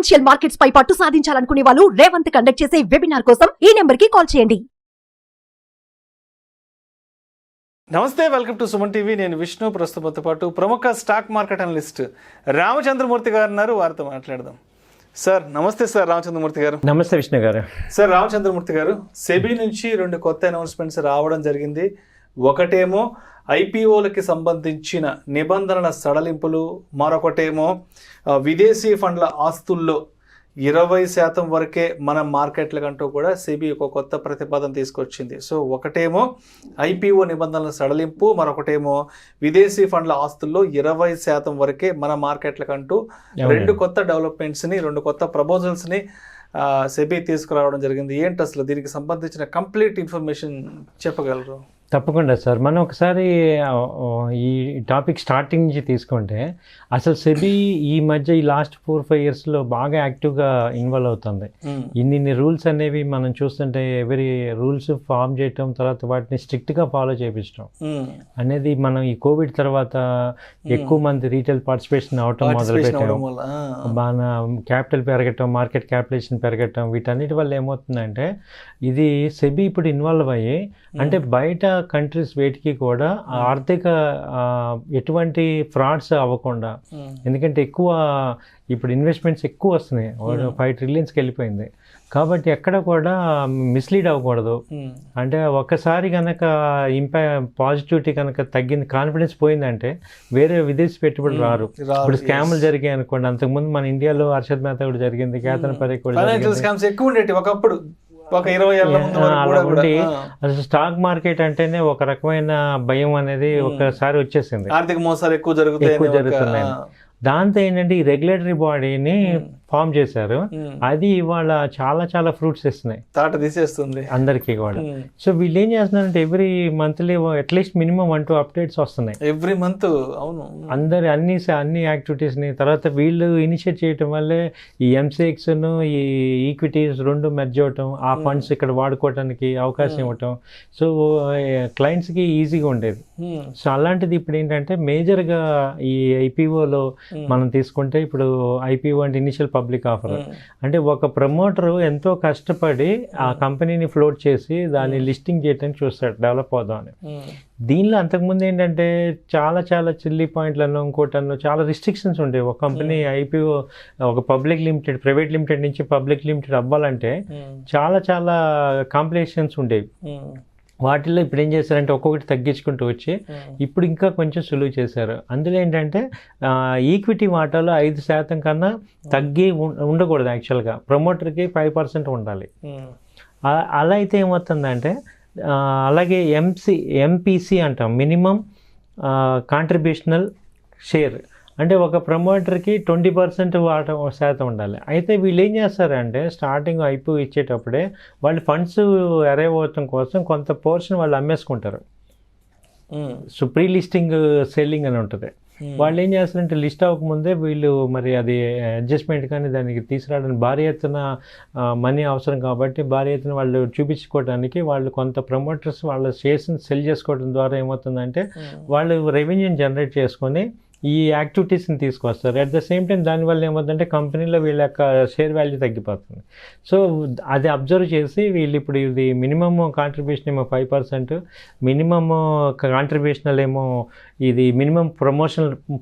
Financial markets పై పట్టు సాధించాలనుకునే వాళ్ళు Revanth conduct చేసే వెబినార్ కోసం ఈ నెంబర్ కి కాల్ చేయండి. నమస్తే, వెల్కమ్ టు సుమన్ టీవీ. నేను విష్ణు. ప్రస్తుతంతో పాటు ప్రముఖ స్టాక్ మార్కెట్ అనలిస్ట్ రామచంద్రమూర్తి గారు ఉన్నారు. వారితో మాట్లాడదాం. సార్ నమస్తే. సార్ రామచంద్రమూర్తి గారు. నమస్తే విష్ణు గారు. సార్ రామచంద్రమూర్తి గారు, సెబీ నుంచి 2 కొత్త అనౌన్స్మెంట్స్ రావడం జరిగింది. ఒకటేమో ఐపీఓలకి సంబంధించిన నిబంధనల సడలింపులు, మరొకటేమో విదేశీ ఫండ్ల ఆస్తుల్లో 20% వరకే మన మార్కెట్లకంటూ కూడా సెబీ ఒక కొత్త ప్రతిపాదన తీసుకొచ్చింది. సో ఒకటేమో ఐపీఓ నిబంధనల సడలింపు, మరొకటేమో విదేశీ ఫండ్ల ఆస్తుల్లో 20% వరకే మన మార్కెట్లకంటూ 2 కొత్త డెవలప్మెంట్స్ని, 2 కొత్త ప్రపోజల్స్ని సెబీ తీసుకురావడం జరిగింది. ఏంటి అసలు దీనికి సంబంధించిన కంప్లీట్ ఇన్ఫర్మేషన్ చెప్పగలరు? తప్పకుండా సార్. మనం ఒకసారి ఈ టాపిక్ స్టార్టింగ్ నుంచి తీసుకుంటే, అసలు సెబీ ఈ మధ్య ఈ లాస్ట్ 4-5 ఇయర్స్లో బాగా యాక్టివ్గా ఇన్వాల్వ్ అవుతుంది. ఇన్ని రూల్స్ అనేవి మనం చూస్తుంటే, ఎవరి రూల్స్ ఫామ్ చేయటం, తర్వాత వాటిని స్ట్రిక్ట్గా ఫాలో చేయించడం అనేది మనం ఈ కోవిడ్ తర్వాత ఎక్కువ మంది రీటైల్ పార్టిసిపేషన్ అవటం మొదలుపెట్టాం. మన క్యాపిటల్ పెరగటం, మార్కెట్ క్యాపిటలైజేషన్ పెరగటం, వీటన్నిటి వల్ల ఏమవుతుందంటే, ఇది సెబీ ఇప్పుడు ఇన్వాల్వ్ అయ్యి, అంటే బయట కంట్రీస్ వేటికి కూడా ఆర్థిక ఎటువంటి ఫ్రాడ్స్ అవ్వకుండా, ఎందుకంటే ఎక్కువ ఇప్పుడు ఇన్వెస్ట్మెంట్స్ ఎక్కువ వస్తున్నాయి, 5 ట్రిలియన్స్కి వెళ్ళిపోయింది. కాబట్టి ఎక్కడ కూడా మిస్లీడ్ అవ్వకూడదు. అంటే ఒక్కసారి కనుక పాజిటివిటీ కనుక తగ్గింది, కాన్ఫిడెన్స్ పోయిందంటే వేరే విదేశీ పెట్టుబడులు రారు. ఇప్పుడు స్కామ్లు జరిగాయి అనుకోండి, అంతకుముందు మన ఇండియాలో హర్షద్ మెహతా కూడా జరిగింది, కేతన్ పరేఖ్ కూడా ఒకప్పుడు ఒక 20 ఏళ్ల ముందు అసలు స్టాక్ మార్కెట్ అంటేనే ఒక రకమైన భయం అనేది ఒకసారి వచ్చేసింది. ఆర్థిక మోసాలు ఎక్కువ జరుగుతున్నాయి. దాంతో ఏంటంటే ఈ రెగ్యులేటరీ బాడీని ఫామ్ చేశారు. అది ఇవాళ చాలా ఫ్రూట్స్ ఇస్తున్నాయి, తాట తీసేస్తుంది అందరికీ కూడా. సో వీళ్ళు ఏం చేస్తున్నారంటే every monthly at least minimum 1-2 updates వస్తున్నాయి ఎవ్రీ మంత్. అవును, అందరి అన్ని యాక్టివిటీస్ని. తర్వాత వీళ్ళు ఇనిషియేట్ చేయటం వల్లే ఈ ఎంసీఎక్స్ను ఈ ఈక్విటీస్ 2 మెర్జ్ అవటం, ఆ ఫండ్స్ ఇక్కడ వాడుకోవడానికి అవకాశం ఇవ్వటం. సో క్లయింట్స్కి ఈజీగా ఉండేది. సో అలాంటిది ఇప్పుడు ఏంటంటే మేజర్గా ఈ ఐపీఓలో మనం తీసుకుంటే, ఇప్పుడు ఐపీఓ అంటే ఇనిషియల్ పబ్లిక్ ఆఫర్, అంటే ఒక ప్రమోటర్ ఎంతో కష్టపడి ఆ కంపెనీని ఫ్లోట్ చేసి దాన్ని లిస్టింగ్ చేయడానికి చూస్తాడు, డెవలప్ అవుదామని. దీనిలో అంతకుముందు ఏంటంటే చాలా చిల్లీ పాయింట్లను, ఇంకోటను చాలా రిస్ట్రిక్షన్స్ ఉండేవి. ఒక కంపెనీ ఐపీఓ ఒక పబ్లిక్ లిమిటెడ్, ప్రైవేట్ లిమిటెడ్ నుంచి పబ్లిక్ లిమిటెడ్ అవ్వాలంటే చాలా కాంప్లికేషన్స్ ఉండేవి. వాటిల్లో ఇప్పుడు ఏం చేశారంటే ఒక్కొక్కటి తగ్గించుకుంటూ వచ్చి ఇప్పుడు ఇంకా కొంచెం సులువు చేశారు. అందులో ఏంటంటే ఈక్విటీ వాటాలో 5% కన్నా తగ్గి ఉండకూడదు. యాక్చువల్గా ప్రమోటర్కి 5% ఉండాలి. అలా అయితే ఏమవుతుందంటే, అలాగే ఎంపీసీ అంటాం, మినిమం కాంట్రిబ్యూషనల్ షేర్, అంటే ఒక ప్రమోటర్కి 20% శాతం ఉండాలి. అయితే వీళ్ళు ఏం చేస్తారంటే స్టార్టింగ్ ఐపీఓ ఇచ్చేటప్పుడే వాళ్ళు ఫండ్స్ అరైవ్ అవటం కోసం కొంత పోర్షన్ వాళ్ళు అమ్మేసుకుంటారు. సో ప్రీ లిస్టింగ్ సెల్లింగ్ అని ఉంటుంది. వాళ్ళు ఏం చేస్తారంటే లిస్ట్ అవ్వకముందే వీళ్ళు మరి అది అడ్జస్ట్మెంట్ కానీ దానికి తీసుకురావడానికి భారీ ఎత్తున మనీ అవసరం కాబట్టి భారీ ఎత్తున వాళ్ళు చూపించుకోవడానికి వాళ్ళు కొంత ప్రమోటర్స్ వాళ్ళ షేర్స్ని సెల్ చేసుకోవడం ద్వారా ఏమవుతుందంటే వాళ్ళు రెవెన్యూని జనరేట్ చేసుకొని ఈ యాక్టివిటీస్ని తీసుకొస్తారు. అట్ ద సేమ్ టైం దానివల్ల ఏమవుతుందంటే కంపెనీలో వీళ్ళ యొక్క షేర్ వాల్యూ తగ్గిపోతుంది. సో అది అబ్జర్వ్ చేసి వీళ్ళు ఇప్పుడు ఇది మినిమమ్ కాంట్రిబ్యూషన్ ఏమో 5%, మినిమమ్ కాంట్రిబ్యూషనల్ ఏమో ఇది మినిమం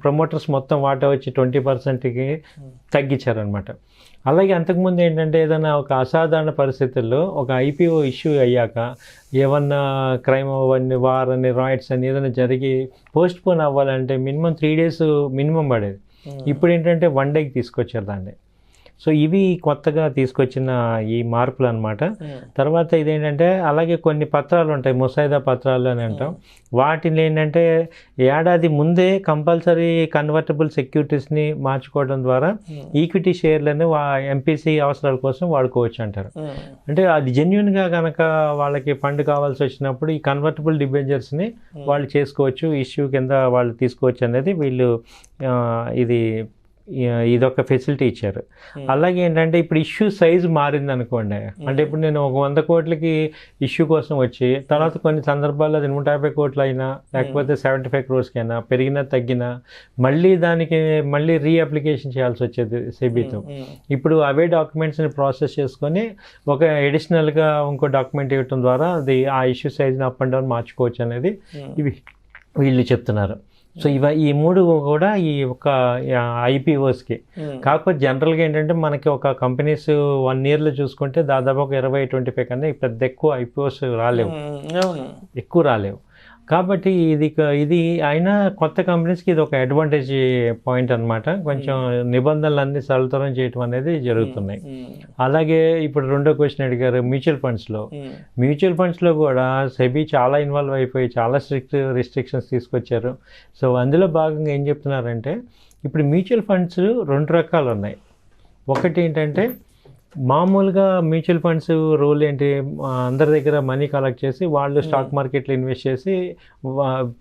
ప్రమోటర్స్ మొత్తం వాటా వచ్చి 20%కి తగ్గించారనమాట. అలాగే అంతకుముందు ఏంటంటే ఏదైనా ఒక అసాధారణ పరిస్థితుల్లో ఒక ఐపీఓ ఇష్యూ అయ్యాక ఏమన్నా క్రైమ్ అవన్నీ, వార్ అని, రాయిట్స్ అని ఏదైనా జరిగి పోస్ట్ పోన్ అవ్వాలంటే మినిమం 3 days మినిమం పడేది. ఇప్పుడు ఏంటంటే 1 dayకి తీసుకొచ్చారు దాన్ని. సో ఇవి కొత్తగా తీసుకొచ్చిన ఈ మార్పులు అనమాట. తర్వాత ఇదేంటంటే అలాగే కొన్ని పత్రాలు ఉంటాయి, ముసాయిదా పత్రాలు అని అంటాం. వాటిని ఏంటంటే ఏడాది ముందే కంపల్సరీ కన్వర్టబుల్ సెక్యూరిటీస్ని మార్చుకోవడం ద్వారా ఈక్విటీ షేర్లను ఎంపీసీ అవసరాల కోసం వాడుకోవచ్చు అంటారు. అంటే అది జెన్యున్గా కనుక వాళ్ళకి ఫండ్ కావాల్సి వచ్చినప్పుడు ఈ కన్వర్టబుల్ డిబెంచర్స్ని వాళ్ళు చేసుకోవచ్చు, ఇష్యూ కింద వాళ్ళు తీసుకోవచ్చు అనేది వీళ్ళు ఇది ఇదొక ఫెసిలిటీ ఇచ్చారు. అలాగే ఏంటంటే ఇప్పుడు ఇష్యూ సైజ్ మారింది అనుకోండి, అంటే ఇప్పుడు నేను ఒక 100 కోట్లకి ఇష్యూ కోసం వచ్చి తర్వాత కొన్ని సందర్భాల్లో అది 150 కోట్లు అయినా లేకపోతే 75 crores అయినా పెరిగినా తగ్గినా మళ్ళీ దానికి మళ్ళీ రీఅప్లికేషన్ చేయాల్సి వచ్చేది సెబీతో. ఇప్పుడు అవే డాక్యుమెంట్స్ని ప్రాసెస్ చేసుకొని ఒక ఎడిషనల్గా ఇంకో డాక్యుమెంట్ ఇవ్వటం ద్వారా అది ఆ ఇష్యూ సైజ్ని అప్ అండ్ డౌన్ మార్చుకోవచ్చు అనేది ఇవి వీళ్ళు చెప్తున్నారు. సో ఈ 3 కూడా ఈ ఒక ఐపీఓస్కి. కాకపోతే జనరల్గా ఏంటంటే మనకి ఒక కంపెనీస్ 1 yearలో చూసుకుంటే దాదాపు ఒక 20-25 కన్నా పెద్ద ఎక్కువ ఐపీఓస్ రాలేవు, ఎక్కువ రాలేవు. కాబట్టి ఇది అయినా కొత్త కంపెనీస్కి ఇది ఒక అడ్వాంటేజ్ పాయింట్ అనమాట. కొంచెం నిబంధనలన్నీ సరళతరం చేయటం అనేది జరుగుతున్నాయి. అలాగే ఇప్పుడు రెండో క్వశ్చన్ అడిగారు మ్యూచువల్ ఫండ్స్లో కూడా సెబీ చాలా ఇన్వాల్వ్ అయిపోయి చాలా స్ట్రిక్ట్ రిస్ట్రిక్షన్స్ తీసుకొచ్చారు. సో అందులో భాగంగా ఏం చెప్తున్నారంటే ఇప్పుడు మ్యూచువల్ ఫండ్స్ 2 రకాలు ఉన్నాయి. ఒకటి ఏంటంటే మామూలుగా మ్యూచువల్ ఫండ్స్ రూల్ ఏంటి, అందరి దగ్గర మనీ కలెక్ట్ చేసి వాళ్ళు స్టాక్ మార్కెట్లో ఇన్వెస్ట్ చేసి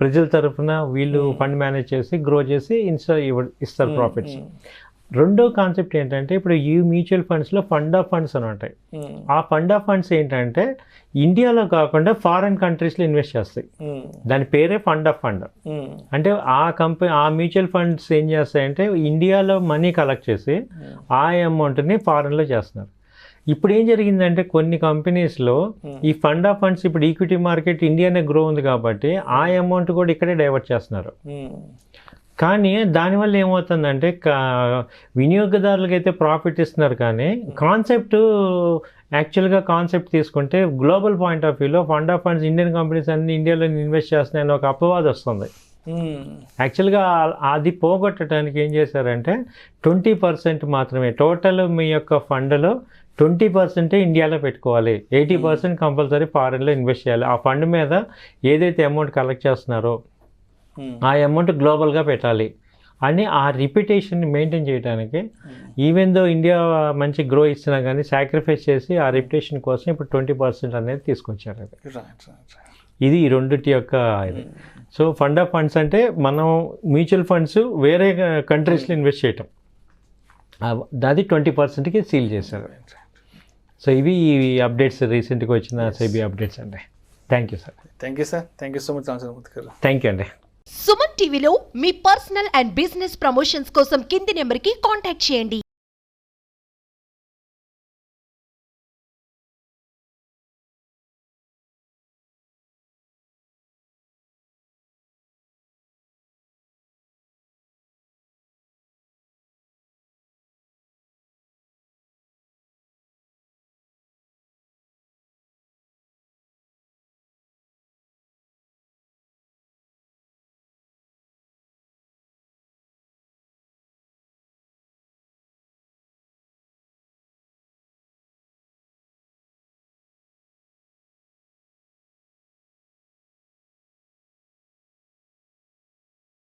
ప్రజల తరఫున వీళ్ళు ఫండ్ మేనేజ్ చేసి గ్రో చేసి ఇస్తారు ప్రాఫిట్స్. రెండో కాన్సెప్ట్ ఏంటంటే ఇప్పుడు ఈ మ్యూచువల్ ఫండ్స్లో ఫండ్ ఆఫ్ ఫండ్స్ అని ఉంటాయి. ఆ ఫండ్ ఆఫ్ ఫండ్స్ ఏంటంటే ఇండియాలో కాకుండా ఫారెన్ కంట్రీస్లో ఇన్వెస్ట్ చేస్తాయి. దాని పేరే ఫండ్ ఆఫ్ ఫండ్. అంటే ఆ మ్యూచువల్ ఫండ్స్ ఏం చేస్తాయంటే ఇండియాలో మనీ కలెక్ట్ చేసి ఆ అమౌంట్ని ఫారెన్లో చేస్తున్నారు. ఇప్పుడు ఏం జరిగిందంటే కొన్ని కంపెనీస్లో ఈ ఫండ్ ఆఫ్ ఫండ్స్ ఇప్పుడు ఈక్విటీ మార్కెట్ ఇండియానే గ్రో ఉంది కాబట్టి ఆ అమౌంట్ కూడా ఇక్కడే డైవర్ట్ చేస్తున్నారు. కానీ దానివల్ల ఏమవుతుందంటే వినియోగదారులకు అయితే ప్రాఫిట్ ఇస్తున్నారు, కానీ యాక్చువల్గా కాన్సెప్ట్ తీసుకుంటే గ్లోబల్ పాయింట్ ఆఫ్ వ్యూలో fund of funds Indian companies అన్ని ఇండియాలో ఇన్వెస్ట్ చేస్తున్నాయని ఒక అపవాదం వస్తుంది. యాక్చువల్గా అది పోగొట్టడానికి ఏం చేశారంటే 20% మాత్రమే టోటల్ మీ యొక్క ఫండ్లో 20% ఇండియాలో పెట్టుకోవాలి, 80% కంపల్సరీ ఫారెన్లో ఇన్వెస్ట్ చేయాలి. ఆ ఫండ్ మీద ఏదైతే అమౌంట్ కలెక్ట్ చేస్తున్నారో ఆ అమౌంట్ గ్లోబల్గా పెట్టాలి అని ఆ రిప్యుటేషన్ని మెయింటైన్ చేయడానికి ఈవెన్ దో ఇండియా మంచి గ్రో ఇచ్చినా కానీ సాక్రిఫైస్ చేసి ఆ రిప్యుటేషన్ కోసం ఇప్పుడు 20% అనేది తీసుకొచ్చారు. ఇది ఈ రెండిటి యొక్క ఇది. సో ఫండ్ ఆఫ్ ఫండ్స్ అంటే మనం మ్యూచువల్ ఫండ్స్ వేరే కంట్రీస్లో ఇన్వెస్ట్ చేయటం, అది 20%కి సీల్ చేశారు. సో ఇవి ఈ అప్డేట్స్ రీసెంట్గా వచ్చిన సెబీ అప్డేట్స్ అండి. Thank you sir. Thank you so much Ramachandramurthy గారు. థ్యాంక్ యూ అండి. సుమన్ టీవీలో మీ పర్సనల్ అండ్ బిజినెస్ ప్రమోషన్స్ కోసం కింది నెంబర్కి కాంటాక్ట్ చేయండి.